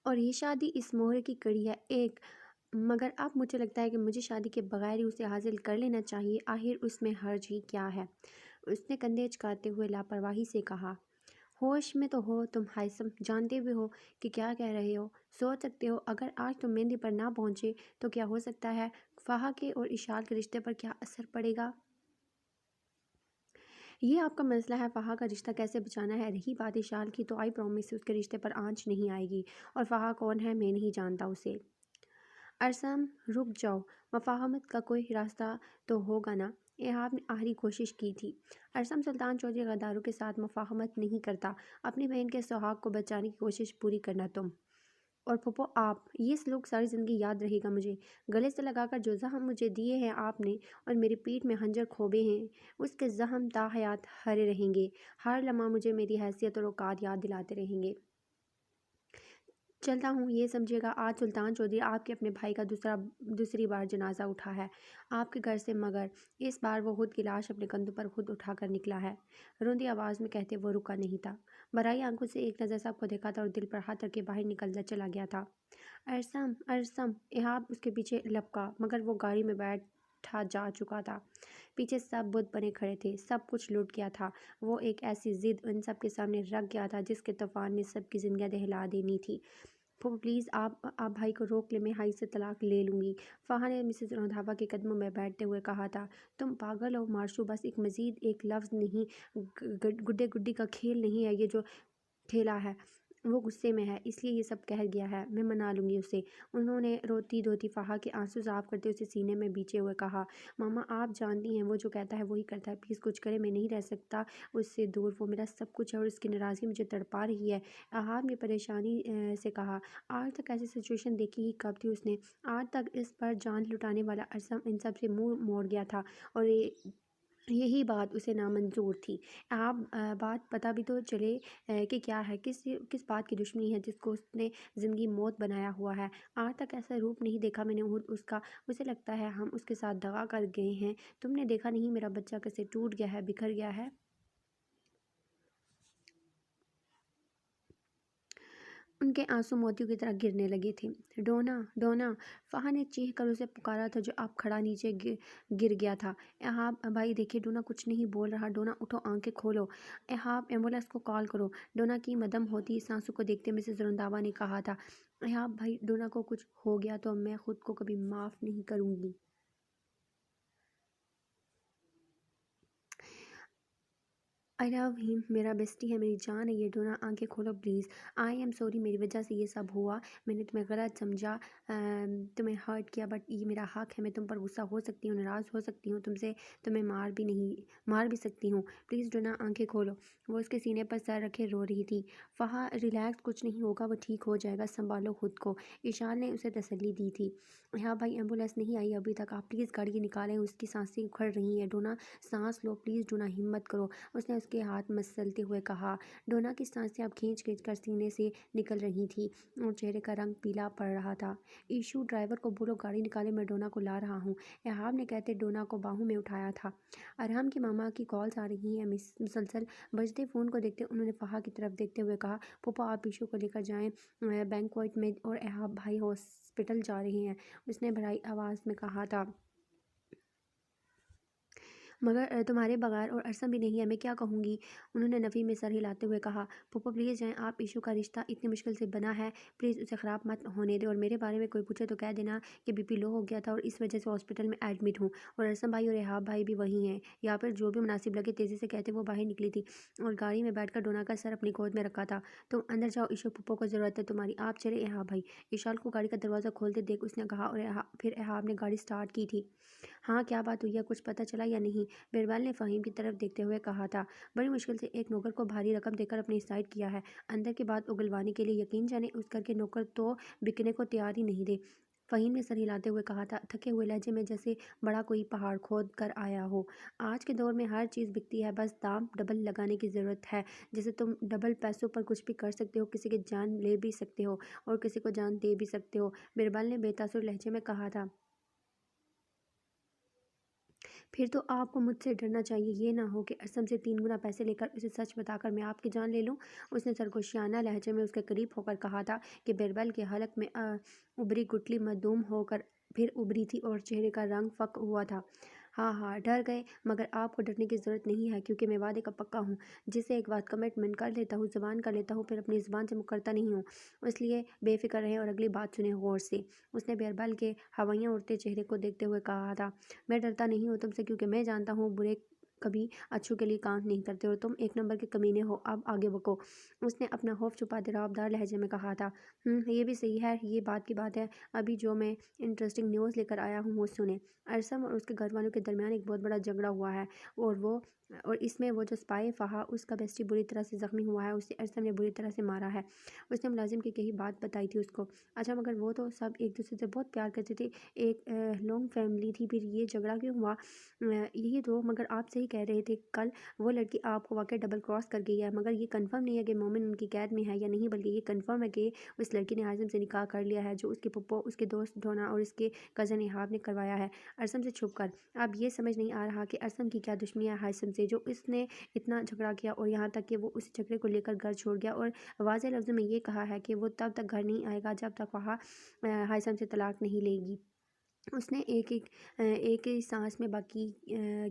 اور یہ شادی اس مہر کی کڑی ہے ایک، مگر اب مجھے لگتا ہے کہ مجھے شادی کے بغیر ہی اسے حاصل کر لینا چاہیے، آخر اس میں حرج ہی کیا ہے؟ اس نے کندھے اچکاتے ہوئے لاپرواہی سے کہا۔ ہوش میں تو ہو تم ہائثم، جانتے بھی ہو کہ کیا کہہ رہے ہو، سوچ سکتے ہو اگر آج تم مہندی پر نہ پہنچے تو کیا ہو سکتا ہے، فہا کے اور اشال کے رشتے پر کیا اثر پڑے گا؟ یہ آپ کا مسئلہ ہے، فہا کا رشتہ کیسے بچانا ہے۔ رہی بات اشال کی تو آئی پرومس اس کے رشتے پر آنچ نہیں آئے گی، اور فہا کون ہے میں نہیں جانتا اسے۔ ارسم رک جاؤ، مفاہمت کا کوئی راستہ تو ہوگا نا؟ ایہاب نے آخری کوشش کی تھی۔ ارسم سلطان چودھری غداروں کے ساتھ مفاہمت نہیں کرتا، اپنی بہن کے سہاگ کو بچانے کی کوشش پوری کرنا تم اور پھوپھو آپ، یہ سلوک ساری زندگی یاد رہے گا مجھے۔ گلے سے لگا کر جو زخم مجھے دیے ہیں آپ نے اور میری پیٹھ میں خنجر کھوبے ہیں، اس کے زخم تا حیات ہرے رہیں گے، ہر لمحہ مجھے میری حیثیت اور اوقات یاد دلاتے رہیں گے۔ چلتا ہوں، یہ سمجھے گا آج سلطان چودھری آپ کے اپنے بھائی کا دوسری بار جنازہ اٹھا ہے آپ کے گھر سے، مگر اس بار وہ خود کی لاش اپنے کندھوں پر خود اٹھا کر نکلا ہے، روندی آواز میں کہتے وہ رکا نہیں تھا، برائی آنکھوں سے ایک نظر سب کو دیکھا تھا اور دل پر ہاتھ رکھ کے باہر نکلتا چلا گیا تھا۔ ارسم ارسم، ایہاب اس کے پیچھے لپکا، مگر وہ گاڑی میں بیٹھا جا چکا تھا۔ پیچھے سب بت بنے کھڑے تھے، سب کچھ لٹ گیا تھا، وہ ایک ایسی ضد ان سب کے سامنے رکھ گیا تھا جس کے طوفان نے سب کی زندگیاں دہلا دینی تھی۔ پھوپھو پلیز آپ بھائی کو روک لیں، میں بھائی سے طلاق لے لوں گی، فہا نے مسز رندھاوا کے قدموں میں بیٹھتے ہوئے کہا تھا۔ تم پاگل ہو مارشو، بس ایک مزید ایک لفظ نہیں، گڈے گڈی کا کھیل نہیں ہے یہ جو کھیلا ہے، وہ غصے میں ہے اس لیے یہ سب کہہ گیا ہے، میں منا لوں گی اسے۔ انہوں نے روتی دھوتی فہا کے آنسو صاف کرتے اسے سینے میں بیچے ہوئے کہا، ماما آپ جانتی ہیں وہ جو کہتا ہے وہی کرتا ہے، پلیز کچھ کرے، میں نہیں رہ سکتا اس سے دور، وہ میرا سب کچھ ہے اور اس کی ناراضگی مجھے تڑپا رہی ہے۔ ایہاب نے پریشانی سے کہا، آج تک ایسی سچویشن دیکھی ہی کب تھی اس نے، آج تک اس پر جان لٹانے والا ارسم ان سب سے منہ موڑ گیا تھا اور یہی بات اسے نامنظور تھی۔ ایہاب بات پتہ بھی تو چلے کہ کیا ہے، کس بات کی دشمنی ہے جس کو اس نے زندگی موت بنایا ہوا ہے۔ آج تک ایسا روپ نہیں دیکھا میں نے اس کا، اسے لگتا ہے ہم اس کے ساتھ دغا کر گئے ہیں، تم نے دیکھا نہیں میرا بچہ کیسے ٹوٹ گیا ہے، بکھر گیا ہے۔ ان کے آنسو موتیوں کی طرح گرنے لگے تھے۔ ڈونا ڈونا، فہا نے چیخ کر اسے پکارا تھا جو اب کھڑا نیچے گر گیا تھا۔ ایہاب بھائی دیکھیے ڈونا کچھ نہیں بول رہا، ڈونا اٹھو آنکھیں کھولو، ایہاب ایمبولینس کو کال کرو، ڈونا کی مدم ہوتی اس آنسو کو دیکھتے مسز رنداوا نے کہا تھا۔ ایہاب بھائی ڈونا کو کچھ ہو گیا تو میں خود کو کبھی معاف نہیں کروں گی۔ آئی لو ہم، میرا بیسٹی ہے، میری جان ہے یہ، ڈونا آنکھیں کھولو پلیز، آئی ایم سوری میری وجہ سے یہ سب ہوا، میں نے تمہیں غلط سمجھا، تمہیں ہرٹ کیا، بٹ یہ میرا حق ہے، میں تم پر غصہ ہو سکتی ہوں، ناراض ہو سکتی ہوں تم سے، تمہیں مار بھی سکتی ہوں، پلیز ڈونا آنکھیں کھولو۔ وہ اس کے سینے پر سر رکھے رو رہی تھی۔ فہا ریلیکس، کچھ نہیں ہوگا، وہ ٹھیک ہو جائے گا، سنبھالو خود کو، اشال نے اسے تسلی دی تھی۔ ہاں بھائی ایمبولینس نہیں آئی ابھی تک، آپ پلیز گاڑی نکالیں، اس کی سانسیں اکھڑ رہی ہیں، ڈونا سانس لو پلیز، ڈونا ہمت کرو، اس نے اس کے ہاتھ مسلتے ہوئے کہا۔ ڈونا کی سانسیں اب کھینچ کھینچ کر سینے سے نکل رہی تھیں اور چہرے کا رنگ پیلا پڑ رہا تھا۔ ایشو ڈرائیور کو بولو گاڑی نکالے، میں ڈونا کو لا رہا ہوں، ایہاب نے کہتے ڈونا کو باہوں میں اٹھایا تھا۔ ارحم کی ماما کی کالز آ رہی ہیں مسلسل، بجتے فون کو دیکھتے انہوں نے فہا کی طرف دیکھتے ہوئے کہا، پھوپھو آپ ایشو کو لے کر جائیں بینکویٹ میں، اور ایہاب بھائی ہاسپٹل جا رہے ہیں، اس نے بھرائی آواز میں کہا تھا، مگر تمہارے بغیر اور ارسم بھی نہیں ہے، میں کیا کہوں گی؟ انہوں نے نفی میں سر ہلاتے ہوئے کہا، پھوپھو پلیز جائیں آپ، ایشو کا رشتہ اتنی مشکل سے بنا ہے، پلیز اسے خراب مت ہونے دیں، اور میرے بارے میں کوئی پوچھے تو کہہ دینا کہ بی پی لو ہو گیا تھا اور اس وجہ سے ہاسپٹل میں ایڈمٹ ہوں، اور ارسم بھائی اور ایہاب بھائی بھی وہی ہیں، یا پھر جو بھی مناسب لگے تیزی سے کہتے وہ باہر نکلی تھی اور گاڑی میں بیٹھ کر ڈونا کا سر اپنی گود میں رکھا تھا۔ تم اندر جاؤ، ایشو پھوپھو کو ضرورت ہے تمہاری، آپ چلے ایہاب بھائی، اشال کو گاڑی کا دروازہ کھولتے دیکھ اس نے کہا، اور پھر ایہاب نے گاڑی سٹارٹ کی تھی۔ ہاں کیا بات ہوئی ہے، کچھ پتہ چلا یا نہیں؟ بیربل نے فہیم کی طرف دیکھتے ہوئے کہا تھا، بڑی مشکل سے ایک نوکر کو بھاری رقم دے کر اپنی سائڈ کیا ہے، اندر کی بات اگلوانے کے لیے، یقین جانے اس گھر کے نوکر تو بکنے کو تیار ہی نہیں تھے۔ فہیم نے سر ہلاتے ہوئے کہا تھا، تھکے ہوئے لہجے میں، جیسے بڑا کوئی پہاڑ کھود کر آیا ہو، آج کے دور میں ہر چیز بکتی ہے، بس دام ڈبل لگانے کی ضرورت ہے، جیسے تم ڈبل پیسوں پر کچھ بھی کر سکتے ہو، کسی کی جان لے بھی سکتے ہو اور کسی کو جان دے بھی سکتے ہو، بیربل نے بے تاثر لہجے میں کہا تھا۔ پھر تو آپ کو مجھ سے ڈرنا چاہیے، یہ نہ ہو کہ ارسم سے 3 گنا پیسے لے کر اسے سچ بتا کر میں آپ کی جان لے لوں۔ اس نے سرگوشیانہ لہجے میں اس کے قریب ہو کر کہا تھا کہ بیربل کے حلق میں ابری گٹلی معدوم ہو کر پھر ابری تھی اور چہرے کا رنگ فک ہوا تھا۔ ہاں ہاں ڈر گئے، مگر آپ کو ڈرنے کی ضرورت نہیں ہے، کیونکہ میں وعدے کا پکا ہوں۔ جسے ایک بات کمٹمنٹ کر لیتا ہوں، زبان کر لیتا ہوں، پھر اپنی زبان سے مکرتا نہیں ہوں۔ اس لیے بے فکر رہیں اور اگلی بات سنیں غور سے۔ اس نے بیربل کے ہوائیاں اڑتے چہرے کو دیکھتے ہوئے کہا تھا، میں ڈرتا نہیں ہوں تم سے، کیونکہ میں جانتا ہوں برے کبھی اچھوں کے لیے کام نہیں کرتے اور تم 1 نمبر کے کمینے ہو۔ اب آگے بکو۔ اس نے اپنا خوف چھپاتے رعبدار لہجے میں کہا تھا۔ یہ بھی صحیح ہے، یہ بات کی بات ہے۔ ابھی جو میں انٹرسٹنگ نیوز لے کر آیا ہوں وہ سنیں۔ ارسم اور اس کے گھر والوں کے درمیان ایک بہت بڑا جھگڑا ہوا ہے، اور اس میں وہ جو سپاہی فہا، اس کا بیسٹی بری طرح سے زخمی ہوا ہے۔ اسے ارسم نے بری طرح سے مارا ہے۔ اس نے ملازم کی کہی بات بتائی تھی اس کو۔ اچھا، مگر وہ تو سب ایک دوسرے سے بہت پیار کرتے تھے، ایک لانگ فیملی تھی، پھر یہ جھگڑا کیوں ہوا؟ یہی تو، مگر آپ صحیح کہہ رہے تھے، کل وہ لڑکی آپ کو واقعی ڈبل کراس کر گئی ہے، مگر یہ کنفرم نہیں ہے کہ مومن ان کی قید میں ہے یا نہیں، بلکہ یہ کنفرم ہے کہ اس لڑکی نے ارسم سے نکاح کر لیا ہے، جو اس کے پھپھو، اس کے دوست ڈونا اور اس کے کزن ایہاب نے کروایا ہے ارسم سے چھپ کر۔ اب یہ سمجھ نہیں آ رہا کہ ارسم کی کیا دشمنی ہے ارسم سے، جو اس نے اتنا جھگڑا کیا، اور یہاں تک کہ وہ اس جھگڑے کو لے کر گھر چھوڑ گیا، اور واضح لفظوں میں یہ کہا ہے کہ وہ تب تک گھر نہیں آئے گا جب تک وہاں ارسم سے طلاق نہیں لے گی۔ اس نے ایک ہی سانس میں باقی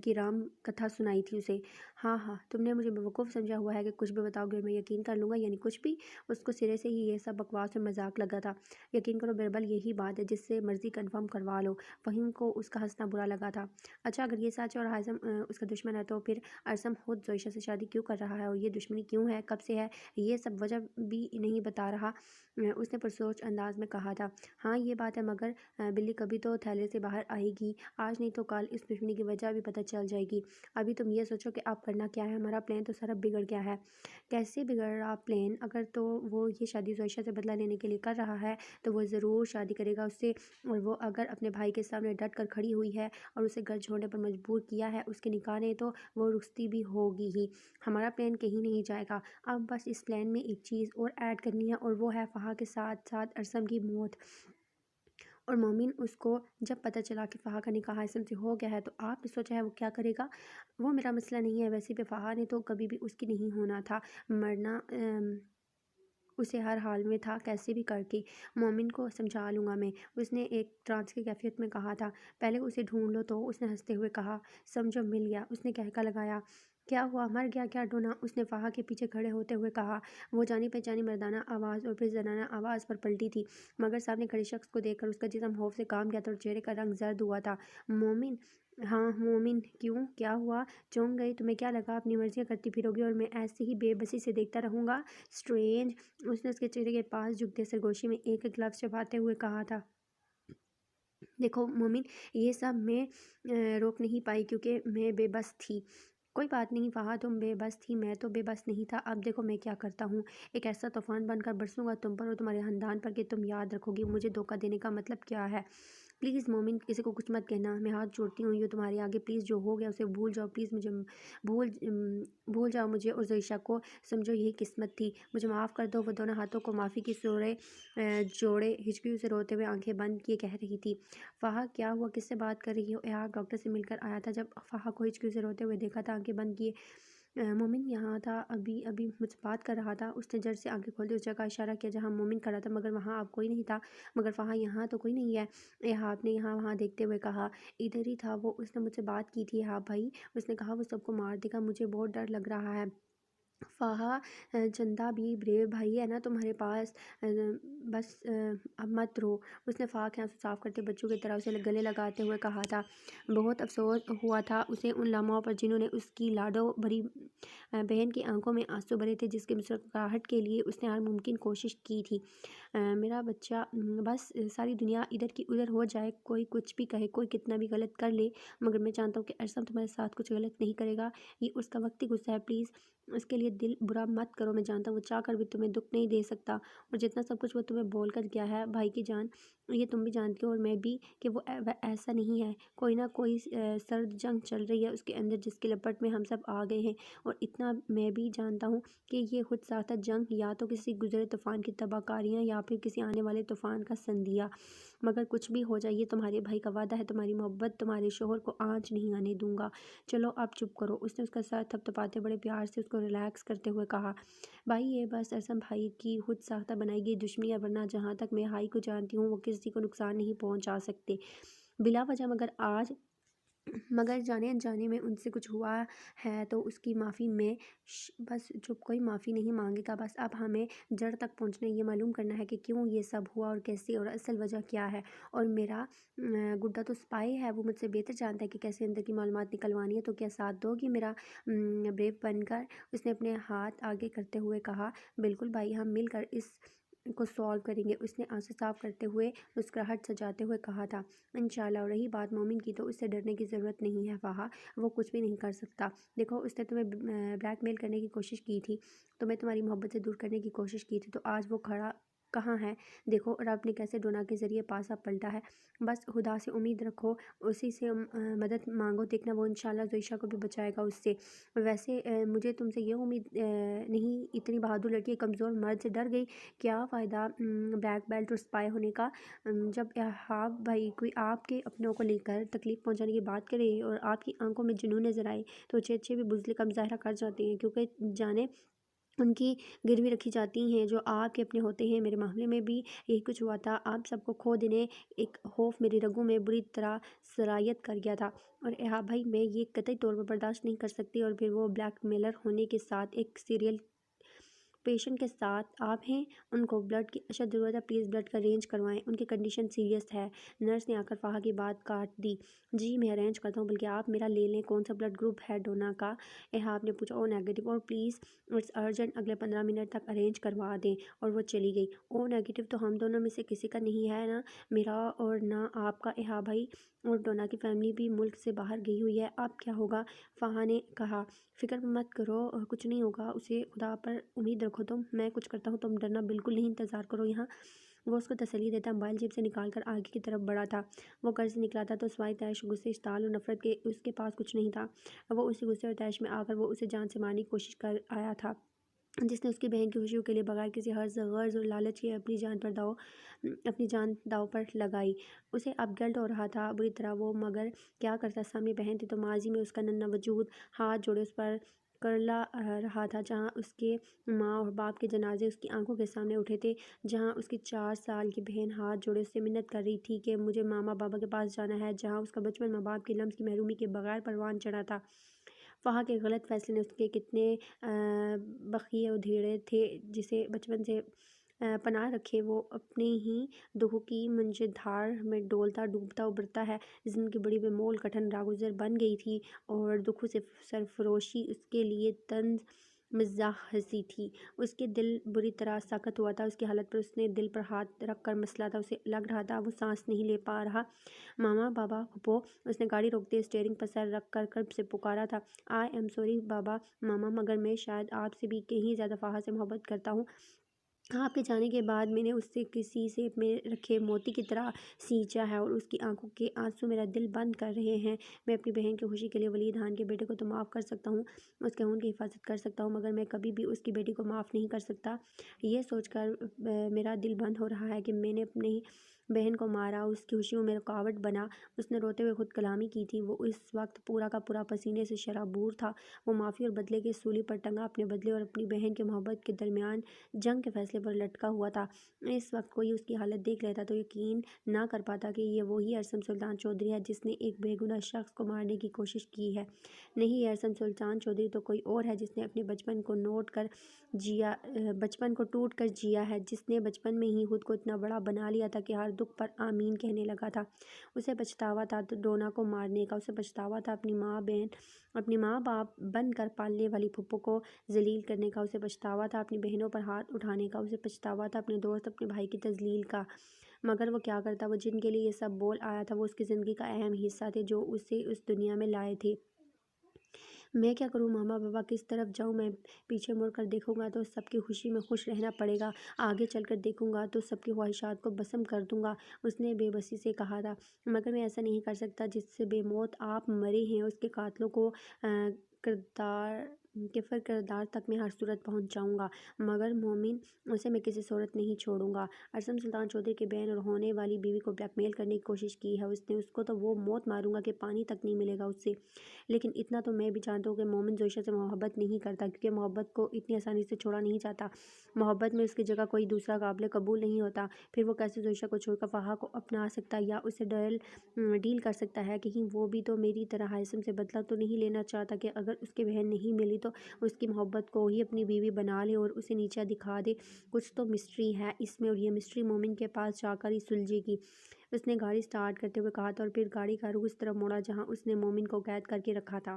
کی رام کتھا سنائی تھی اسے۔ ہاں ہاں، تم نے مجھے بیوقوف سمجھا ہوا ہے کہ کچھ بھی بتاؤ گے اور میں یقین کر لوں گا، یعنی کچھ بھی؟ اس کو سرے سے ہی یہ سب بکواس اور مذاق لگا تھا۔ یقین کرو بیربل، یہی بات ہے، جس سے مرضی کنفرم کروا لو۔ فہیم کو اس کا ہنسنا برا لگا تھا۔ اچھا، اگر یہ سچ ہے اور ارسم اس کا دشمن ہے، تو پھر ارسم خود زویشہ سے شادی کیوں کر رہا ہے، اور یہ دشمنی کیوں ہے، کب سے ہے؟ یہ سب وجہ بھی نہیں بتا رہا۔ اس نے پرسوچ انداز میں کہا تھا۔ ہاں یہ بات ہے، مگر بلی کبھی تو تھیلے سے باہر آئے گی، آج نہیں تو کل اس دشمنی کی وجہ بھی پتہ چل جائے گی۔ ابھی تم یہ سوچو کہ اب کرنا کیا ہے۔ ہمارا پلان تو سرب بگڑ گیا ہے۔ کیسے بگڑ رہا پلان؟ اگر تو وہ یہ شادی زویشہ سے بدلہ لینے کے لیے کر رہا ہے، تو وہ ضرور شادی کرے گا اس سے، اور وہ اگر اپنے بھائی کے سامنے ڈٹ کر کھڑی ہوئی ہے اور اسے گھر چھوڑنے پر مجبور کیا ہے اس کے نکاح نے، تو وہ رخصتی بھی ہوگی ہی۔ ہمارا پلان کہیں نہیں جائے گا۔ اب بس اس پلان میں ایک چیز اور ایڈ کرنی ہے، اور وہ ہے فہا کے ساتھ ساتھ ارسم کی موت۔ اور مومن، اس کو جب پتہ چلا کہ فہا کا نکاح ارسم سے ہو گیا ہے، تو آپ نے سوچا ہے وہ کیا کرے گا؟ وہ میرا مسئلہ نہیں ہے، ویسے بھی فہا نے تو کبھی بھی اس کی نہیں ہونا تھا، مرنا اسے ہر حال میں تھا، کیسے بھی کر کے۔ مومن کو سمجھا لوں گا میں، اس نے ایک ٹرانس کی کیفیت میں کہا تھا۔ پہلے اسے ڈھونڈ لو تو، اس نے ہنستے ہوئے کہا۔ سمجھو، مل گیا، اس نے کہکا لگایا۔ کیا ہوا، مر گیا کیا ڈونا؟ اس نے فہا کے پیچھے کھڑے ہوتے ہوئے کہا۔ وہ جانی پہچانی مردانہ آواز اور پھر زنانہ آواز پر پلٹی تھی، مگر سامنے کھڑے شخص کو دیکھ کر اس کا جسم خوف سے کانپ گیا تھا اور چہرے کا رنگ زرد ہوا تھا۔ مومن؟ ہاں مومن، کیوں، کیا ہوا؟ چونک گئی؟ تمہیں کیا لگا اپنی مرضیاں کرتی پھرو گی اور میں ایسے ہی بے بسی سے دیکھتا رہوں گا؟ اسٹرینج! اس نے اس کے چہرے کے پاس جھکتے سرگوشی میں ایک ایک لفظ چباتے ہوئے کہا تھا۔ دیکھو مومن، یہ سب میں روک نہیں پائی کیونکہ میں بے بس تھی۔ کوئی بات نہیں فہا، تم بے بس تھی، میں تو بے بس نہیں تھا۔ اب دیکھو میں کیا کرتا ہوں، ایک ایسا طوفان بن کر برسوں گا تم پر اور تمہارے خاندان پر کہ تم یاد رکھو گی مجھے دھوکہ دینے کا مطلب کیا ہے۔ پلیز مومن، کسی کو کچھ مت کہنا، میں ہاتھ جوڑتی ہوں، یہ تمہارے آگے، پلیز جو ہو گیا اسے بھول جاؤ، پلیز مجھے بھول جاؤ مجھے اور زویشہ کو، سمجھو یہی قسمت تھی، مجھے معاف کر دو۔ وہ دونوں ہاتھوں کو معافی کی سورے جوڑے ہچکیوں سے روتے ہوئے آنکھیں بند کیے کہہ رہی تھی۔ فہا، کیا ہوا، کس سے بات کر رہی ہو؟ ایہاب ڈاکٹر سے مل کر آیا تھا۔ جب فہا کو ہچکیوں سے روتے ہوئے دیکھا تھا، آنکھیں بند کیے مومن یہاں تھا، ابھی مجھ سے بات کر رہا تھا۔ اس نے جھٹ سے آنکھیں کھولتے اس جگہ اشارہ کیا جہاں مومن کھڑا تھا، مگر وہاں اب کوئی نہیں تھا۔ مگر فہا، یہاں تو کوئی نہیں ہے؟ ایہاب نے یہاں وہاں دیکھتے ہوئے کہا۔ ادھر ہی تھا وہ، اس نے مجھ سے بات کی تھی ایہاب بھائی، اس نے کہا وہ سب کو مار دے گا، مجھے بہت ڈر لگ رہا ہے۔ فہا، چندہ بھی بریو بھائی ہے نا تمہارے پاس، بس اب مت رو۔ اس نے فہا کے آنسو صاف کرتے بچوں کی طرح اسے گلے لگاتے ہوئے کہا تھا۔ بہت افسوس ہوا تھا اسے ان لمحوں پر جنہوں نے اس کی لاڈو بھری بہن کی آنکھوں میں آنسو بھرے تھے، جس کی مسکراہٹ کے لیے اس نے ہر ممکن کوشش کی تھی۔ میرا بچہ، بس ساری دنیا ادھر کی ادھر ہو جائے، کوئی کچھ بھی کہے، کوئی کتنا بھی غلط کر لے، مگر میں جانتا ہوں کہ ارسم تمہارے ساتھ کچھ غلط نہیں کرے گا، یہ اس کا وقتی غصہ ہے، پلیز اس کے لیے دل برا مت کرو۔ میں جانتا ہوں وہ چاہ کر بھی تمہیں دکھ نہیں دے سکتا، اور جتنا سب کچھ وہ تمہیں بول کر گیا ہے بھائی کی جان، یہ تم بھی جانتی ہو اور میں بھی کہ وہ ایسا نہیں ہے، کوئی نہ کوئی سرد جنگ چل رہی ہے اس کے اندر، جس کی لپٹ میں ہم سب آ گئے ہیں، اور اتنا میں بھی جانتا ہوں کہ یہ خود ساختہ جنگ یا تو کسی گزرے طوفان کی تباہ کاریاں یا پھر کسی آنے والے طوفان کا سندیہ، مگر کچھ بھی ہو جائے یہ تمہارے بھائی کا وعدہ ہے، تمہاری محبت تمہارے شوہر کو آنچ نہیں آنے دوں گا۔ چلو اب چپ کرو، اس نے اس کا سر تھپتھپاتے بڑے پیار سے اس کو ریلیکس کرتے ہوئے کہا۔ بھائی یہ بس ارسم بھائی کی خود ساختہ بنائی گئی دشمنی ہے، ورنہ جہاں تک میں بھائی کو جانتی ہوں وہ کسی کو نقصان نہیں پہنچا سکتے بلا وجہ، مگر جانے انجانے میں ان سے کچھ ہوا ہے تو اس کی معافی میں بس چپ، کوئی معافی نہیں مانگے گا، بس اب ہمیں جڑ تک پہنچنا ہے، یہ معلوم کرنا ہے کہ کیوں یہ سب ہوا اور کیسے اور اصل وجہ کیا ہے، اور میرا گڈا تو سپاہی ہے، وہ مجھ سے بہتر جانتا ہے کہ کیسے اندر کی معلومات نکلوانی ہے، تو کیا ساتھ دو گی میرا بریو بن کر؟ اس نے اپنے ہاتھ آگے کرتے ہوئے کہا۔ بالکل بھائی، ہم مل کر اس کو سالو کریں گے، اس نے آنسو صاف کرتے ہوئے مسکراہٹ سجاتے ہوئے کہا تھا۔ انشاءاللہ، اور رہی بات مومن کی تو اس سے ڈرنے کی ضرورت نہیں ہے فہا، وہ کچھ بھی نہیں کر سکتا۔ دیکھو اس نے تمہیں بلیک میل کرنے کی کوشش کی تھی، تمہیں تمہاری محبت سے دور کرنے کی کوشش کی تھی، تو آج وہ کھڑا کہاں ہے؟ دیکھو رب نے کیسے ڈونا کے ذریعے پاسا پلٹا ہے، بس خدا سے امید رکھو، اسی سے مدد مانگو، دیکھنا وہ انشاءاللہ زویشہ کو بھی بچائے گا اس سے۔ ویسے مجھے تم سے یہ امید نہیں، اتنی بہادر لڑکی کمزور مرد سے ڈر گئی، کیا فائدہ بلیک بیلٹ اور سپاہی ہونے کا؟ جب احاب بھائی کوئی آپ کے اپنوں کو لے کر تکلیف پہنچانے کی بات کرے اور آپ کی آنکھوں میں جنون نظر آئے تو اچھے اچھے بھی بزدلی کا مظاہرہ کر جاتے ہیں، کیونکہ جانیں ان کی گروی رکھی جاتی ہیں جو آپ کے اپنے ہوتے ہیں۔ میرے معاملے میں بھی یہی کچھ ہوا تھا، آپ سب کو کھو دینے ایک خوف میری رگوں میں بری طرح سرایت کر گیا تھا، اور احاب بھائی میں یہ قطعی طور پر برداشت نہیں کر سکتی، اور پھر وہ بلیک میلر ہونے کے ساتھ ایک سیریل پیشنٹ کے ساتھ آپ ہیں، ان کو بلڈ کی اشد ضرورت ہے، پلیز بلڈ کا ارینج کروائیں، ان کی کنڈیشن سیریس ہے۔ نرس نے آ کر فہا کی بات کاٹ دی۔ جی میں ارینج کرتا ہوں، بلکہ آپ میرا لے لیں، کون سا بلڈ گروپ ہے ڈونا کا؟ احاب نے پوچھا۔ او نیگیٹو، اور پلیز اٹس ارجنٹ، اگلے 15 منٹ تک ارینج کروا دیں، اور وہ چلی گئی۔ او نیگیٹو تو ہم دونوں میں سے کسی کا نہیں ہے نا، میرا اور نہ آپ کا۔ احاب بھائی اور ڈونا کی فیملی بھی ملک سے باہر گئی ہوئی ہے، اب کیا ہوگا؟ فہا نے کہا۔ فکر مت کرو، کچھ نہیں ہوگا، اسے خدا پر امید رکھو، میں کچھ کرتا ہوں، تم ڈرنا بالکل نہیں، انتظار کرو یہاں۔ وہ اس کو تسلی دیتا موبائل جیب سے نکال کر آگے کی طرف بڑھا تھا۔ وہ گھر سے نکلا تھا تو سوائے طیش، غصے، اشتعال اور نفرت کے اس کے پاس کچھ نہیں تھا۔ وہ اسی غصے اور طیش میں آ کر وہ اسے جان سے مارنے کی کوشش کر آیا تھا، جس نے اس کی بہن کی خوشیوں کے لیے بغیر کسی غرض اور لالچ کے اپنی جان داؤ پر لگائی۔ اسے اب گلٹ ہو رہا تھا بری طرح، وہ مگر کیا کرتا، سامنے بہن تھی تو ماضی میں اس کا ننھا وجود ہاتھ جوڑے اس پر کرلا رہا تھا، جہاں اس کے ماں اور باپ کے جنازے اس کی آنکھوں کے سامنے اٹھے تھے، جہاں اس کی 4 سال کی بہن ہاتھ جوڑے اس سے منت کر رہی تھی کہ مجھے ماما بابا کے پاس جانا ہے، جہاں اس کا بچپن ماں باپ کی لمس کی محرومی کے بغیر پروان چڑھا تھا۔ فہا کے غلط فیصلے نے اس کے کتنے بخیے ادھیڑے تھے، جسے بچپن سے پناہ رکھے وہ اپنی ہی دکھ کی منجدھار میں ڈولتا ڈوبتا ابھرتا ہے۔ زندگی بڑی بے مول کٹھن راگزر بن گئی تھی، اور دکھوں سے سرفروشی اس کے لیے طنز مزاح ہنسی تھی۔ اس کے دل بری طرح سخت ہوا تھا، اس کی حالت پر اس نے دل پر ہاتھ رکھ کر مسلا تھا، اسے لگ رہا تھا وہ سانس نہیں لے پا رہا۔ ماما بابا پھپھو، اس نے گاڑی روکتے اسٹیئرنگ پر سر رکھ کر قلب سے پکارا تھا۔ آئی ایم سوری بابا ماما، مگر میں شاید آپ سے بھی کہیں زیادہ فہا سے محبت کرتا ہوں۔ آپ کے جانے کے بعد میں نے اس سے کسی سیب میں رکھے موتی کی طرح سینچا ہے، اور اس کی آنکھوں کے آنسو میرا دل بند کر رہے ہیں۔ میں اپنی بہن کی خوشی کے لیے ولید خان کے بیٹے کو تو معاف کر سکتا ہوں، اس کے خون کی حفاظت کر سکتا ہوں، مگر میں کبھی بھی اس کی بیٹی کو معاف نہیں کر سکتا۔ یہ سوچ کر میرا دل بند ہو رہا ہے کہ میں نے اپنی بہن کو مارا، اس کی خوشیوں میں رکاوٹ بنا۔ اس نے روتے ہوئے خود کلامی کی تھی، وہ اس وقت پورا کا پورا پسینے سے شرابور تھا، وہ معافی اور بدلے کے سولی پر ٹنگا اپنے بدلے اور اپنی بہن کے محبت کے درمیان جنگ کے فیصلے پر لٹکا ہوا تھا۔ اس وقت کوئی اس کی حالت دیکھ لیتا تو یقین نہ کر پاتا کہ یہ وہی ارسم سلطان چودھری ہے جس نے ایک بے گناہ شخص کو مارنے کی کوشش کی ہے۔ نہیں، یہ ارسم سلطان چودھری تو کوئی اور ہے، جس نے اپنے بچپن کو ٹوٹ کر جیا ہے، جس نے بچپن میں ہی خود کو اتنا بڑا بنا لیا تھا کہ ہر دکھ پر آمین کہنے لگا تھا۔ اسے پچھتاوا تھا ڈونا کو مارنے کا، اسے پچھتاوا تھا اپنی ماں باپ بن کر پالنے والی پھپھو کو ذلیل کرنے کا، اسے پچھتاوا تھا اپنی بہنوں پر ہاتھ اٹھانے کا، اسے پچھتاوا تھا اپنے دوست اپنے بھائی کی تذلیل کا۔ مگر وہ کیا کرتا، وہ جن کے لیے یہ سب بول آیا تھا وہ اس کی زندگی کا اہم حصہ تھے، جو اسے اس دنیا میں لائے تھے۔ میں کیا کروں ماما بابا، کس طرف جاؤں میں؟ پیچھے مڑ کر دیکھوں گا تو سب کی خوشی میں خوش رہنا پڑے گا، آگے چل کر دیکھوں گا تو سب کی خواہشات کو بسم کر دوں گا، اس نے بے بسی سے کہا تھا۔ مگر میں ایسا نہیں کر سکتا، جس سے بے موت آپ مرے ہیں اس کے قاتلوں کو کردار کردار تک میں ہر صورت پہنچ جاؤں گا، مگر مومن اسے میں کسی صورت نہیں چھوڑوں گا۔ ارسم سلطان چودھری کی بہن اور ہونے والی بیوی کو بلیک میل کرنے کی کوشش کی ہے اس کو تو وہ موت ماروں گا کہ پانی تک نہیں ملے گا اس سے، لیکن اتنا تو میں بھی جانتا ہوں کہ مومن زوشہ سے محبت نہیں کرتا، کیونکہ محبت کو اتنی آسانی سے چھوڑا نہیں جاتا، محبت میں اس کی جگہ کوئی دوسرا قابل قبول نہیں ہوتا، پھر وہ کیسے زوشہ کو چھوڑ کر فہا کو اپنا سکتا یا اسے ڈیل کر سکتا ہے؟ کہیں وہ بھی تو میری طرح ہیثم سے بدلہ تو نہیں لینا چاہتا کہ اگر اس کی بہن نہیں ملی تو اس کی محبت کو ہی اپنی بیوی بنا لے اور اسے نیچا دکھا دے؟ کچھ تو مسٹری ہے اس میں، اور یہ مسٹری مومن کے پاس جا کر ہی سلجھے گی۔ اس نے گاڑی سٹارٹ کرتے ہوئے کہا تھا، اور پھر گاڑی کا رخ اس طرف موڑا جہاں اس نے مومن کو قید کر کے رکھا تھا۔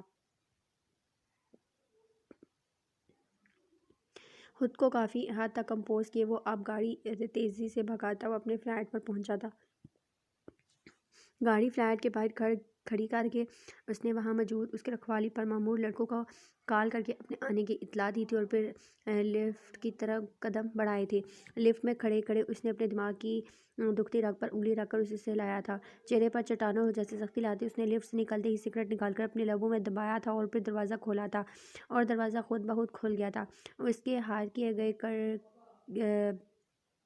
خود کو کافی حد تک کمپوز کیے وہ اب گاڑی تیزی سے بھگاتا ہوا اپنے فلیٹ پر پہنچا تھا۔ گاڑی فلیٹ کے باہر کھڑی کر کے اس نے وہاں موجود اس کے رکھوالی پر مامور لڑکوں کو کال کر کے اپنے آنے کی اطلاع دی تھی، اور پھر لفٹ کی طرف قدم بڑھائے تھے۔ لفٹ میں کھڑے کھڑے اس نے اپنے دماغ کی دکھتی رگ پر انگلی رکھ کر اسے سہلایا تھا، چہرے پر چٹانوں جیسے سختی لاتے اس نے لفٹ سے نکلتے ہی سگریٹ نکال کر اپنے لبوں میں دبایا تھا، اور پھر دروازہ کھولا تھا، اور دروازہ خود بخود کھل گیا تھا۔ اس کے ہائر کیے گئے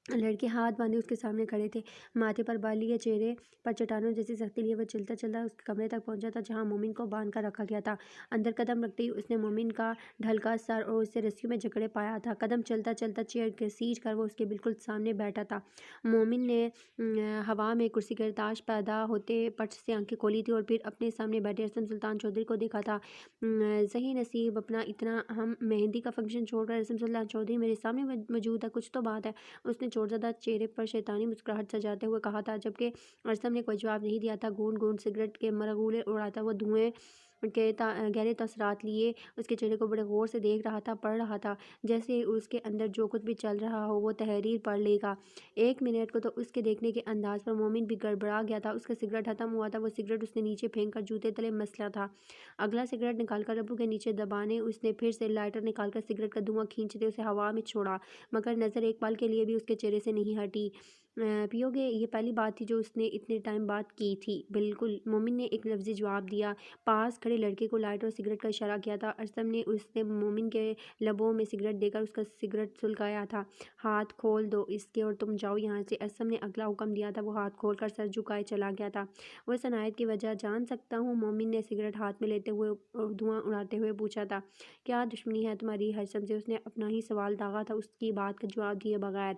لڑکے ہاتھ باندھے اس کے سامنے کھڑے تھے، ماتھے پر بال لیے، چہرے پر چٹانوں جیسی سختی لیے وہ چلتا چلتا اس کے کمرے تک پہنچا تھا جہاں مومن کو باندھ کر رکھا گیا تھا۔ اندر قدم رکھتے ہی اس نے مومن کا ڈھلکا سر اور اسے رسیوں میں جکڑے پایا تھا۔ قدم چلتا چلتا چیئر گھسیٹ کر وہ اس کے بالکل سامنے بیٹھا تھا۔ مومن نے ہوا میں کرسی کے تاش پیدا ہوتے پٹ سے آنکھیں کھولی تھی اور پھر اپنے سامنے بیٹھے ارسم سلطان چودھری کو دیکھا تھا۔ صحیح نصیب، اپنا اتنا اہم مہندی کا فنکشن چھوڑ کر ارسم سلطان چودھری میرے سامنے موجود ہے، کچھ تو بات ہے، اس نے چورزدہ چہرے پر شیطانی مسکراہٹ سجاتے ہوئے کہا تھا، جبکہ ارسم نے کوئی جواب نہیں دیا تھا۔ گونڈ گونڈ سگریٹ کے مرغولے اڑاتا وہ دھوئیں کے گہرے تاثرات لیے اس کے چہرے کو بڑے غور سے دیکھ رہا تھا، پڑھ رہا تھا جیسے اس کے اندر جو کچھ بھی چل رہا ہو وہ تحریر پڑھ لے گا۔ ایک منٹ کو تو اس کے دیکھنے کے انداز پر مومن بھی گڑبڑا گیا تھا۔ اس کا سگریٹ ختم ہوا تھا، وہ سگریٹ اس نے نیچے پھینک کر جوتے تلے مسلا تھا۔ اگلا سگریٹ نکال کر ابرو کے نیچے دبانے اس نے پھر سے لائٹر نکال کر سگریٹ کا دھواں کھینچتے اسے ہوا میں چھوڑا، مگر نظر ایک پل کے لیے بھی اس کے چہرے سے نہیں ہٹی۔ پیو گے؟ یہ پہلی بات تھی جو اس نے اتنے ٹائم بعد کی تھی۔ بالکل، مومن نے ایک لفظی جواب دیا۔ پاس کھڑے لڑکے کو لائٹر اور سگریٹ کا اشارہ کیا تھا۔ ارسم نے مومن کے لبوں میں سگریٹ دے کر اس کا سگریٹ سلگایا تھا۔ ہاتھ کھول دو اس کے اور تم جاؤ یہاں سے، ارسم نے اگلا حکم دیا تھا۔ وہ ہاتھ کھول کر سر جھکائے چلا گیا تھا۔ وہ اس عنایت کی وجہ جان سکتا ہوں؟ مومن نے سگریٹ ہاتھ میں لیتے ہوئے اور دھواں اڑاتے ہوئے پوچھا تھا۔ کیا دشمنی ہے تمہاری ارسم سے؟ اس نے اپنا ہی سوال داغا تھا اس کی بات کا جواب دیے بغیر۔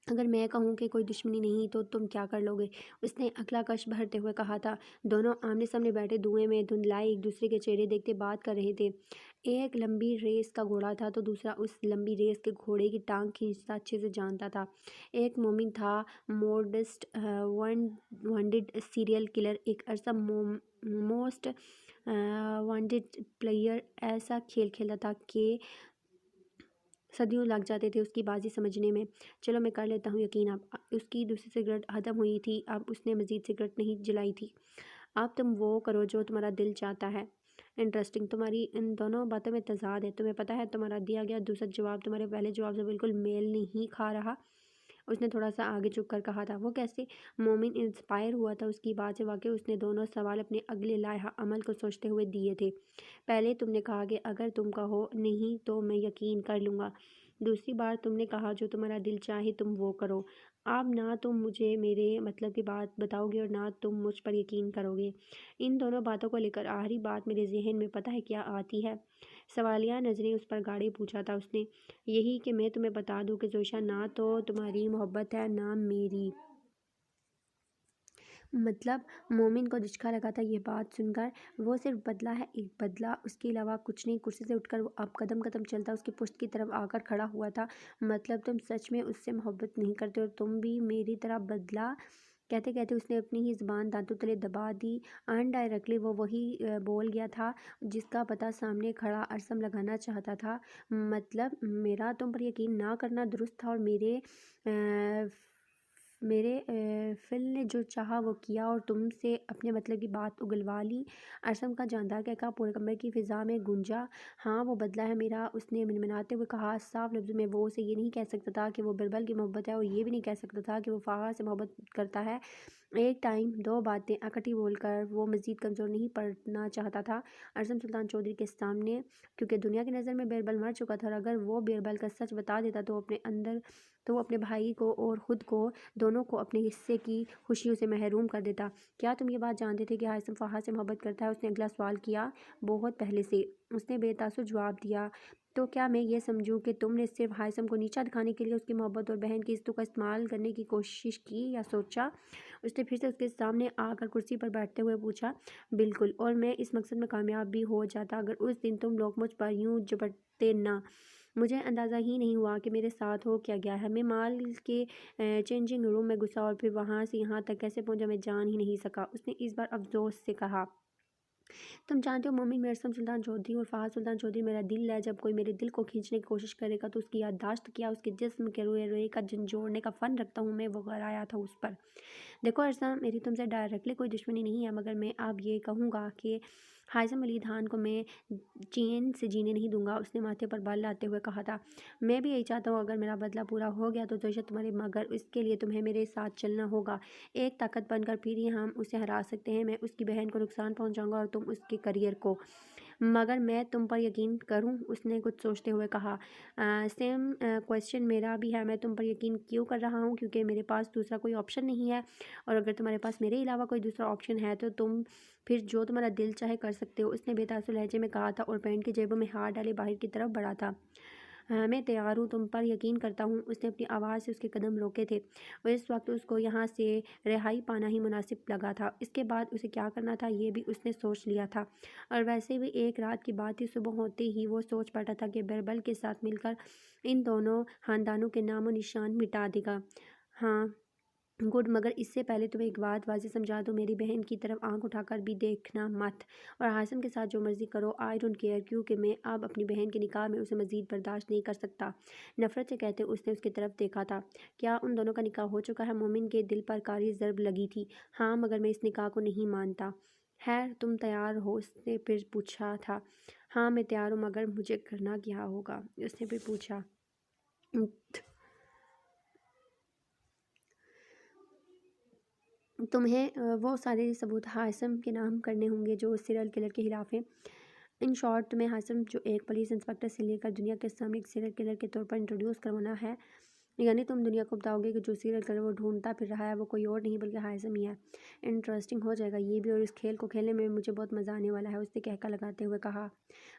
اگر میں کہوں کہ کوئی دشمنی نہیں تو تم کیا کر لو گے؟ اس نے اگلا کش بھرتے ہوئے کہا تھا۔ دونوں آمنے سامنے بیٹھے دھوئیں میں دھندلائے ایک دوسرے کے چہرے دیکھتے بات کر رہے تھے۔ ایک لمبی ریس کا گھوڑا تھا تو دوسرا اس لمبی ریس کے گھوڑے کی ٹانگ کھینچتا اچھے سے جانتا تھا۔ ایک مومن تھا موسٹ وانٹڈ سیریل کلر، ایک ارسم موسٹ وانٹڈ پلیئر، ایسا کھیل کھیلتا تھا کہ صدیوں لگ جاتے تھے اس کی بازی سمجھنے میں۔ چلو میں کر لیتا ہوں یقین۔ اب اس کی دوسری سگریٹ ختم ہوئی تھی، اب اس نے مزید سگریٹ نہیں جلائی تھی۔ اب تم وہ کرو جو تمہارا دل چاہتا ہے۔ انٹرسٹنگ، تمہاری ان دونوں باتوں میں تضاد ہے۔ تمہیں پتہ ہے تمہارا دیا گیا دوسرا جواب تمہارے پہلے جواب سے بالکل میل نہیں کھا رہا۔ اس نے تھوڑا سا آگے جھک کر کہا تھا۔ وہ کیسے؟ مومن انسپائر ہوا تھا اس کی بات سے، واقعی اس نے دونوں سوال اپنے اگلے لائحہ عمل کو سوچتے ہوئے دیے تھے۔ پہلے تم نے کہا کہ اگر تم کہو نہیں تو میں یقین کر لوں گا، دوسری بار تم نے کہا جو تمہارا دل چاہے تم وہ کرو۔ اب نہ تم مجھے میرے مطلب کی بات بتاؤ گے اور نہ تم مجھ پر یقین کرو گے۔ ان دونوں باتوں کو لے کر آخری بات میرے ذہن میں پتہ ہے کیا آتی ہے؟ سوالیہ نظریں اس پر گاڑے پوچھا تھا اس نے۔ یہی کہ میں تمہیں بتا دوں کہ زوشہ نہ تو تمہاری محبت ہے نہ میری۔ مطلب؟ مومن کو دھچکا لگا تھا یہ بات سن کر۔ وہ صرف بدلہ ہے، ایک بدلہ، اس کے علاوہ کچھ نہیں۔ کرسی سے اٹھ کر وہ اب قدم قدم چلتا اس کی پشت کی طرف آ کر کھڑا ہوا تھا۔ مطلب تم سچ میں اس سے محبت نہیں کرتے اور تم بھی میری طرح بدلہ؟ کہتے کہتے اس نے اپنی ہی زبان دانتوں تلے دبا دی۔ انڈائریکٹلی وہ وہی بول گیا تھا جس کا پتہ سامنے کھڑا ارسم لگانا چاہتا تھا۔ مطلب میرا تم پر یقین نہ کرنا درست تھا اور میرے میرے فل نے جو چاہا وہ کیا اور تم سے اپنے مطلب کی بات اگلوا لی، ارسم کا جاندار کہا پورے کمرے کی فضا میں گونجا۔ ہاں وہ بدلہ ہے میرا، اس نے منمناتے ہوئے کہا۔ صاف لفظوں میں وہ اسے یہ نہیں کہہ سکتا تھا کہ وہ بربل کی محبت ہے، اور یہ بھی نہیں کہہ سکتا تھا کہ وہ فہد سے محبت کرتا ہے۔ ایک ٹائم دو باتیں اکٹھی بول کر وہ مزید کمزور نہیں پڑنا چاہتا تھا ارسم سلطان چودھری کے سامنے، کیونکہ دنیا کی نظر میں بیربل مر چکا تھا، اور اگر وہ بیربل کا سچ بتا دیتا تو وہ اپنے بھائی کو اور خود کو دونوں کو اپنے حصے کی خوشیوں سے محروم کر دیتا۔ کیا تم یہ بات جانتے تھے کہ ہائثم فہد سے محبت کرتا ہے؟ اس نے اگلا سوال کیا۔ بہت پہلے سے، اس نے بے تاثر جواب دیا۔ تو کیا میں یہ سمجھوں کہ تم نے صرف ہائثم کو نیچا دکھانے کے لیے اس کی محبت اور بہن کی عزتوں کا استعمال کرنے کی کوشش کی یا سوچا؟ اس نے پھر سے اس کے سامنے آ کر کرسی پر بیٹھتے ہوئے پوچھا۔ بالکل، اور میں اس مقصد میں کامیاب بھی ہو جاتا اگر اس دن تم لوگ مجھ پر یوں جھپٹتے نہ۔ مجھے اندازہ ہی نہیں ہوا کہ میرے ساتھ ہو کیا گیا ہے۔ میں مال کے چینجنگ روم میں گھسا اور پھر وہاں سے یہاں تک کیسے پہنچا میں جان ہی نہیں سکا، اس نے اس بار افسوس سے کہا۔ تم جانتے ہو مومن، میں ارسم سلطان چودھری اور فہد سلطان چودھری میرا دل ہے۔ جب کوئی میرے دل کو کھینچنے کی کوشش کرے گا تو اس کی یادداشت کیا اس کے جسم کے روئے روئے کا جھنجھوڑنے کا فن رکھتا ہوں میں، وہ غرایا تھا اس پر۔ دیکھو ارسم، میری تم سے ڈائریکٹلی کوئی دشمنی نہیں ہے، مگر میں اب یہ کہوں گا کہ ہائثم علی خان کو میں چین سے جینے نہیں دوں گا، اس نے ماتھے پر بال لاتے ہوئے کہا تھا۔ میں بھی یہی چاہتا ہوں، اگر میرا بدلہ پورا ہو گیا تو شاید تمہارے، مگر اس کے لیے تمہیں میرے ساتھ چلنا ہوگا۔ ایک طاقت بن کر پھر ہی ہم اسے ہرا سکتے ہیں۔ میں اس کی بہن کو نقصان پہنچاؤں گا اور تم اس کے کیریئر کو۔ مگر میں تم پر یقین کروں، اس نے کچھ سوچتے ہوئے کہا۔ سیم کوسچن میرا بھی ہے، میں تم پر یقین کیوں کر رہا ہوں؟ کیونکہ میرے پاس دوسرا کوئی آپشن نہیں ہے، اور اگر تمہارے پاس میرے علاوہ کوئی دوسرا آپشن ہے تو تم پھر جو تمہارا دل چاہے کر سکتے ہو، اس نے بے تاثر لہجے میں کہا تھا اور پینٹ کی جیبوں میں ہاتھ ڈالے باہر کی طرف بڑھا تھا۔ میں تیار ہوں، تم پر یقین کرتا ہوں، اس نے اپنی آواز سے اس کے قدم روکے تھے، اور اس وقت اس کو یہاں سے رہائی پانا ہی مناسب لگا تھا۔ اس کے بعد اسے کیا کرنا تھا یہ بھی اس نے سوچ لیا تھا، اور ویسے بھی ایک رات کی بات تھی، صبح ہوتے ہی وہ سوچ بیٹھا تھا کہ بیربل کے ساتھ مل کر ان دونوں خاندانوں کے نام و نشان مٹا دے گا۔ ہاں گڈ، مگر اس سے پہلے تمہیں ایک بات واضح سمجھا دوں، میری بہن کی طرف آنکھ اٹھا کر بھی دیکھنا مت، اور ہائثم کے ساتھ جو مرضی کرو، آئی ڈونٹ کیئر، کیونکہ میں اب اپنی بہن کے نکاح میں اسے مزید برداشت نہیں کر سکتا۔ نفرت سے کہتے اس نے اس کی طرف دیکھا تھا۔ کیا ان دونوں کا نکاح ہو چکا ہے؟ مومن کے دل پر کاری ضرب لگی تھی۔ ہاں، مگر میں اس نکاح کو نہیں مانتا۔ خیر تم تیار ہو؟ اس نے پھر پوچھا تھا۔ ہاں میں تیار ہوں، مگر مجھے کرنا کیا ہوگا؟ اس نے پھر پوچھا۔ تمہیں وہ سارے ثبوت ہائثم کے نام کرنے ہوں گے جو اس سیریل کلر کے خلاف ہیں۔ ان شارٹ تمہیں ہائثم جو ایک پولیس انسپکٹر سے لے کر دنیا کے سامنے ایک سیریل کلر کے طور پر انٹروڈیوس کروانا ہے، یعنی تم دنیا کو بتاؤ گے کہ جو سیریل کلر وہ ڈھونڈتا پھر رہا ہے وہ کوئی اور نہیں بلکہ ہائثم ہی ہے۔ انٹرسٹنگ ہو جائے گا یہ بھی، اور اس کھیل کو کھیلنے میں مجھے بہت مزہ آنے والا ہے، اس نے کہکا لگاتے ہوئے کہا۔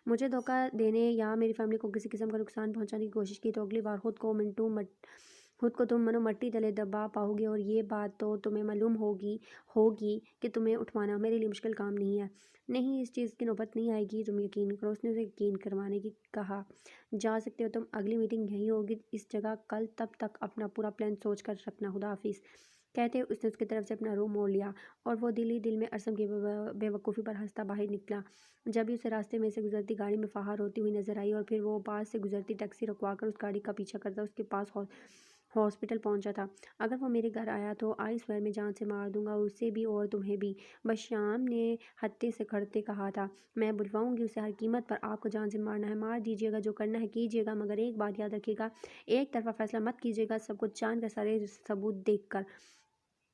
مجھے دھوکہ دینے یا میری فیملی کو کسی قسم کا نقصان پہنچانے کی کوشش کی تو اگلی بار خود کو تم منو مٹی تلے دبا پاؤ گے، اور یہ بات تو تمہیں معلوم ہوگی کہ تمہیں اٹھوانا میرے لیے مشکل کام نہیں ہے۔ نہیں، اس چیز کی نوبت نہیں آئے گی، تم یقین کرو، اس نے اسے یقین کروانے کی کہا۔ جا سکتے ہو تم، اگلی میٹنگ یہی ہوگی اس جگہ کل، تب تک اپنا پورا پلان سوچ کر رکھنا، خدا حافظ۔ کہتے اس نے اس کی طرف سے اپنا روم موڑ لیا، اور وہ دل ہی دل میں ارسم کی بے وقوفی پر ہنستا باہر نکلا۔ جب بھی اسے راستے میں سے گزرتی گاڑی میں فہار ہوتی ہوئی نظر آئی، اور پھر وہ پاس سے گزرتی ٹیکسی رکوا کر اس گاڑی کا پیچھا کرتا اس کے پاس ہاسپٹل پہنچا تھا۔ اگر وہ میرے گھر آیا تو آئی سویر میں جان سے مار دوں گا، اسے بھی اور تمہیں بھی، بس شام نے ہتے سے کھڑتے کہا تھا۔ میں بلواؤں گی اسے، ہر قیمت پر آپ کو جان سے مارنا ہے، مار دیجیے گا، جو کرنا ہے کیجیے گا، مگر ایک بات یاد رکھیے گا، ایک طرفہ فیصلہ مت کیجیے گا، سب کچھ جان کر، سارے ثبوت دیکھ کر۔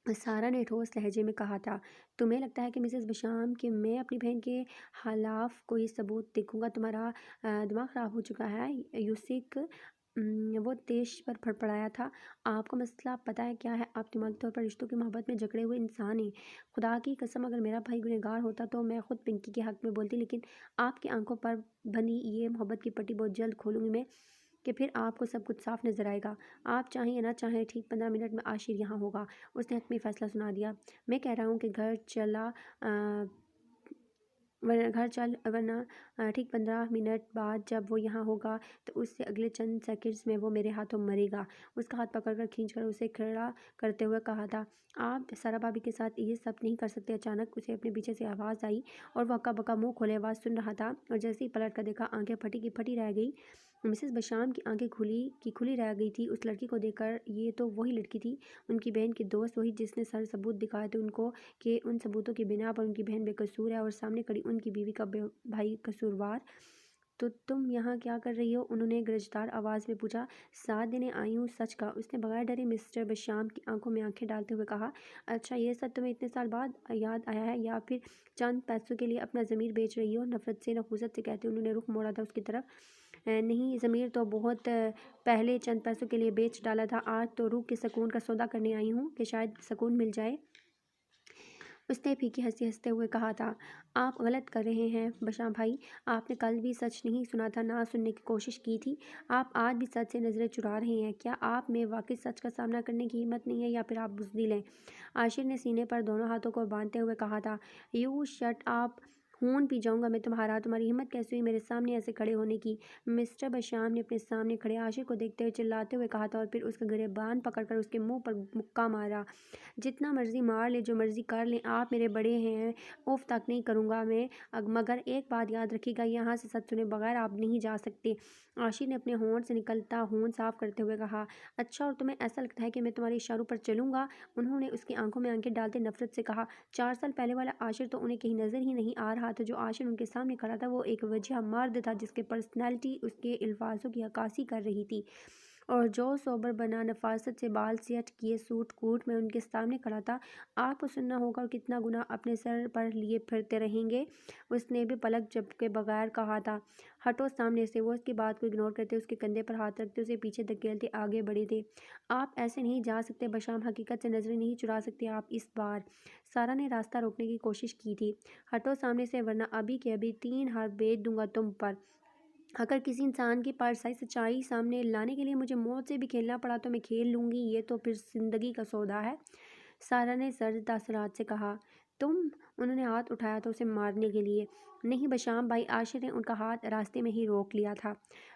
سارا نے ٹھوس لہجے میں کہا تھا۔ تمہیں لگتا ہے کہ مسز بشام کہ میں اپنی بہن کے خلاف کوئی ثبوت دیکھوں گا؟ تمہارا دماغ خراب ہو چکا ہے یوسک، وہ تیش پر پھڑپڑایا تھا۔ آپ کو مسئلہ پتہ ہے کیا ہے؟ آپ دماغی طور پر رشتوں کی محبت میں جکڑے ہوئے انسان ہیں۔ خدا کی قسم اگر میرا بھائی گنہگار ہوتا تو میں خود پنکی کے حق میں بولتی، لیکن آپ کی آنکھوں پر بندھی یہ محبت کی پٹی بہت جلد کھولوں گی میں، کہ پھر آپ کو سب کچھ صاف نظر آئے گا۔ آپ چاہیں یا نہ چاہیں، ٹھیک 15 منٹ میں عاشر یہاں ہوگا، اس نے حتمی فیصلہ سنا دیا۔ میں کہہ رہا ہوں کہ گھر چل، ورنہ ٹھیک 15 منٹ بعد جب وہ یہاں ہوگا تو اس سے اگلے چند سیکنڈز میں وہ میرے ہاتھوں مرے گا۔ اس کا ہاتھ پکڑ کر کھینچ کر اسے کھڑا کرتے ہوئے کہا تھا۔ آپ سارا بھابی کے ساتھ یہ سب نہیں کر سکتے۔ اچانک اسے اپنے پیچھے سے آواز آئی، اور وہ ہکا بکا منہ کھولے آواز سن رہا تھا، اور جیسے ہی پلٹ کر دیکھا، آنکھیں پھٹی کی پھٹی رہ گئی۔ مسز بشام کی آنکھیں کھلی رہ گئی تھی اس لڑکی کو دیکھ کر۔ یہ تو وہی لڑکی تھی، ان کی بہن کی دوست، وہی جس نے سر ثبوت دکھائے تھے ان کو کہ ان ثبوتوں کی بنا پر ان کی بہن بے قصور ہے اور سامنے کھڑی ان کی بیوی کا بھائی قصوروار۔ تو تم یہاں کیا کر رہی ہو؟ انہوں نے گرجدار آواز میں پوچھا۔ ساتھ دینے آئی ہوں، سچ کا، اس نے بغیر ڈرے مسٹر بشام کی آنکھوں میں آنکھیں ڈالتے ہوئے کہا۔ اچھا، یہ سب تمہیں اتنے سال بعد یاد آیا ہے یا پھر چند پیسوں کے لیے اپنا ضمیر بیچ رہی ہو؟ نفرت سے نخوست سے کہتے انہوں نے رخ موڑا تھا اس کی طرف۔ نہیں، ضمیر تو بہت پہلے چند پیسوں کے لیے بیچ ڈالا تھا، آج تو روح کے سکون کا سودا کرنے آئی ہوں کہ شاید سکون مل جائے۔ اس نے پھیکی ہنسی ہنستے ہوئے کہا تھا۔ آپ غلط کر رہے ہیں بشام بھائی، آپ نے کل بھی سچ نہیں سنا تھا، نہ سننے کی کوشش کی تھی، آپ آج بھی سچ سے نظریں چرا رہے ہیں۔ کیا آپ میں واقعی سچ کا سامنا کرنے کی ہمت نہیں ہے یا پھر آپ بزدل ہیں؟ عاشر نے سینے پر دونوں ہاتھوں کو باندھتے ہوئے کہا تھا۔ یو شٹ اپ، خون پی جاؤں گا میں تمہارا، تمہاری ہمت کیسے ہوئی میرے سامنے ایسے کھڑے ہونے کی؟ مسٹر بشام نے اپنے سامنے کھڑے عاشر کو دیکھتے ہوئے چلاتے ہوئے کہا تھا اور پھر اس کا گریبان پکڑ کر اس کے منہ پر مکہ مارا۔ جتنا مرضی مار لیں، جو مرضی کر لیں، آپ میرے بڑے ہیں، اف تک نہیں کروں گا میں، مگر ایک بات یاد رکھیے گا، یہاں سے سچ سنے بغیر آپ نہیں جا سکتے۔ عاشر نے اپنے ہونٹ سے نکلتا خون صاف کرتے ہوئے کہا۔ اچھا، اور تمہیں ایسا لگتا ہے کہ میں تمہارے اشاروں پر چلوں گا؟ انہوں نے اس کی آنکھوں میں آنکھیں ڈالتے نفرت سے کہا۔ 4 سال پہلے والا عاشر تو انہیں کہیں نظر ہی نہیں آ رہا تھا۔ جو عاشر ان کے سامنے کھڑا تھا وہ ایک وجیہہ مرد تھا جس کی پرسنالٹی اس کے الفاظوں کی عکاسی کر رہی تھی، اور جو سوبر بنا نفاست سے بال سیٹ کیے سوٹ کوٹ میں ان کے سامنے کھڑا تھا۔ آپ کو سننا ہوگا اور کتنا گناہ اپنے سر پر لیے پھرتے رہیں گے، اس نے بھی پلک جھپکے بغیر کہا تھا۔ ہٹو سامنے سے، وہ اس کی بات کو اگنور کرتے اس کے کندھے پر ہاتھ رکھتے اسے پیچھے دھکیلتے آگے بڑھے تھے۔ آپ ایسے نہیں جا سکتے بشام، حقیقت سے نظریں نہیں چرا سکتے آپ اس بار۔ سارا نے راستہ روکنے کی کوشش کی تھی۔ ہٹو سامنے سے ورنہ ابھی کے ابھی 3 حرف بیچ دوں گا تم پر۔ اگر کسی انسان کی پرسائی سچائی سامنے لانے کے لیے مجھے موت سے بھی کھیلنا پڑا تو میں کھیل لوں گی، یہ تو پھر زندگی کا سودا ہے۔ سارا نے سرد تاثرات سے کہا۔ تم؟ انہوں نے ہاتھ اٹھایا تھا اسے مارنے کے لیے۔ نہیں بشام بھائی، عاشر نے ان کا ہاتھ راستے میں ہی روک لیا تھا۔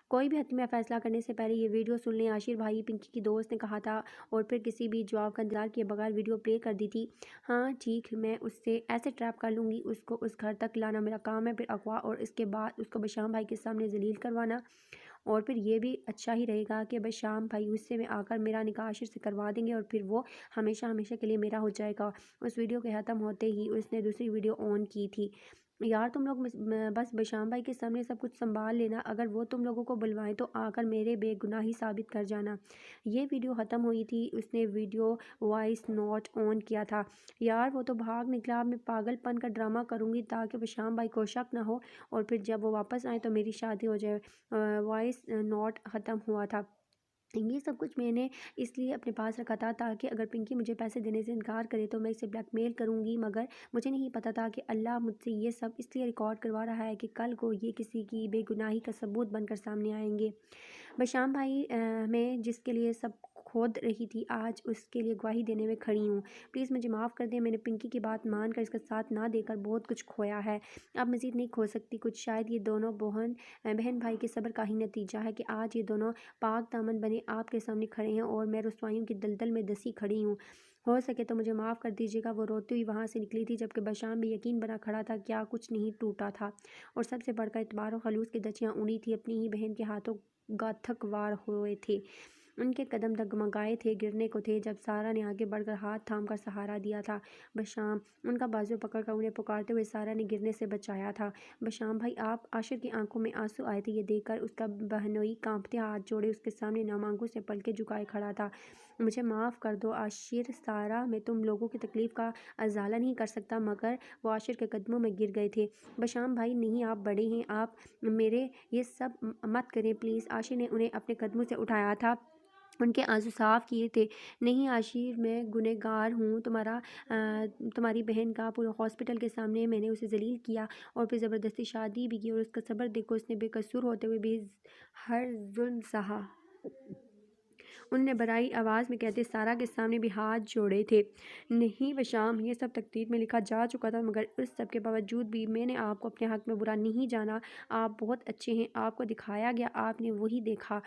کوئی بھی حتمی فیصلہ کرنے سے پہلے یہ ویڈیو سن لیں عاشر بھائی، پنکی کی دوست نے کہا تھا، اور پھر کسی بھی جواب کا انتظار کیے بغیر ویڈیو پلے کر دی تھی۔ ہاں ٹھیک، میں اس سے ایسے ٹریپ کر لوں گی، اس کو اس گھر تک لانا میرا کام ہے، پھر اغوا اور اس کے بعد اس کو بشام بھائی کے سامنے ذلیل کروانا، اور پھر یہ بھی اچھا ہی رہے گا کہ بشام بھائی غصے میں آ کر میرا نکاح عاشر سے کروا دیں گے اور پھر وہ ہمیشہ ہمیشہ کے لیے میرا ہو جائے گا۔ اس ویڈیو کے ختم ہوتے ہی اس نے دوسری ویڈیو آن کی تھی۔ یار تم لوگ بس بشام بھائی کے سامنے سب کچھ سنبھال لینا، اگر وہ تم لوگوں کو بلوائیں تو آ کر میرے بے گناہی ثابت کر جانا۔ یہ ویڈیو ختم ہوئی تھی، اس نے ویڈیو وائس نوٹ آن کیا تھا۔ یار وہ تو بھاگ نکلا، اب میں پاگل پن کا ڈرامہ کروں گی تاکہ بشام بھائی کو شک نہ ہو، اور پھر جب وہ واپس آئیں تو میری شادی ہو جائے۔ وائس نوٹ ختم ہوا تھا۔ یہ سب کچھ میں نے اس لیے اپنے پاس رکھا تھا تاکہ اگر پنکی مجھے پیسے دینے سے انکار کرے تو میں اسے بلیک میل کروں گی، مگر مجھے نہیں پتہ تھا کہ اللہ مجھ سے یہ سب اس لیے ریکارڈ کروا رہا ہے کہ کل کو یہ کسی کی بے گناہی کا ثبوت بن کر سامنے آئیں گے۔ بشام بھائی، میں جس کے لیے سب کھود رہی تھی آج اس کے لیے گواہی دینے میں کھڑی ہوں، پلیز مجھے معاف کر دیں، میں نے پنکی کی بات مان کر اس کا ساتھ نہ دے کر بہت کچھ کھویا ہے، اب مزید نہیں کھو سکتی کچھ۔ شاید یہ دونوں بہن بھائی کے صبر کا ہی نتیجہ ہے کہ آج یہ دونوں پاک دامن بنے آپ کے سامنے کھڑے ہیں اور میں رسوائیوں کی دلدل میں دسی کھڑی ہوں۔ ہو سکے تو مجھے معاف کر دیجیے گا۔ وہ روتی ہوئی وہاں سے نکلی تھی جبکہ بشام بھی یقین بنا کھڑا تھا، کیا کچھ نہیں ٹوٹا تھا، اور سب سے بڑھ کر اعتبار و خلوص کی دچیاں اڑی تھی، اپنی ہی بہن کے ہاتھوں گاتھک وار ہوئے تھے، ان کے قدم ڈگمگائے تھے، گرنے کو تھے جب سارا نے آگے بڑھ کر ہاتھ تھام کر سہارا دیا تھا۔ بشام، ان کا بازو پکڑ کر انہیں پکارتے ہوئے سارا نے گرنے سے بچایا تھا۔ بشام بھائی آپ؟ عاشر کی آنکھوں میں آنسو آئے تھے، یہ دیکھ کر اس کا بہنوئی کانپتے ہاتھ جوڑے اس کے سامنے نام آنکھوں سے پلکیں جھکائے کھڑا تھا۔ مجھے معاف کر دو عاشر، سارا میں تم لوگوں کی تکلیف کا ازالہ نہیں کر سکتا، مگر وہ عاشر کے قدموں میں گر گئے تھے۔ بشام بھائی نہیں، آپ بڑے ہیں، آپ میرے یہ سب مت کریں پلیز۔ عاشر نے انہیں اپنے قدموں سے اٹھایا تھا، ان کے آنسو صاف کیے تھے۔ نہیں عاشر، میں گنہگار ہوں، تمہاری بہن کا پورے ہاسپٹل کے سامنے میں نے اسے ذلیل کیا اور پھر زبردستی شادی بھی کی، اور اس کا صبر دیکھو، اس نے بے قصور ہوتے ہوئے بھی ہر ظلم سہا۔ انہوں نے برائی آواز میں کہتے سارا کے سامنے بھی ہاتھ جوڑے تھے۔ نہیں بشام، یہ سب تقدیر میں لکھا جا چکا تھا، مگر اس سب کے باوجود بھی میں نے آپ کو اپنے حق میں برا نہیں جانا، آپ بہت اچھے ہیں، آپ کو دکھایا گیا آپ نے وہی دیکھا۔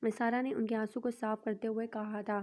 سارا نے ان کے آنسو کو صاف کرتے ہوئے کہا تھا۔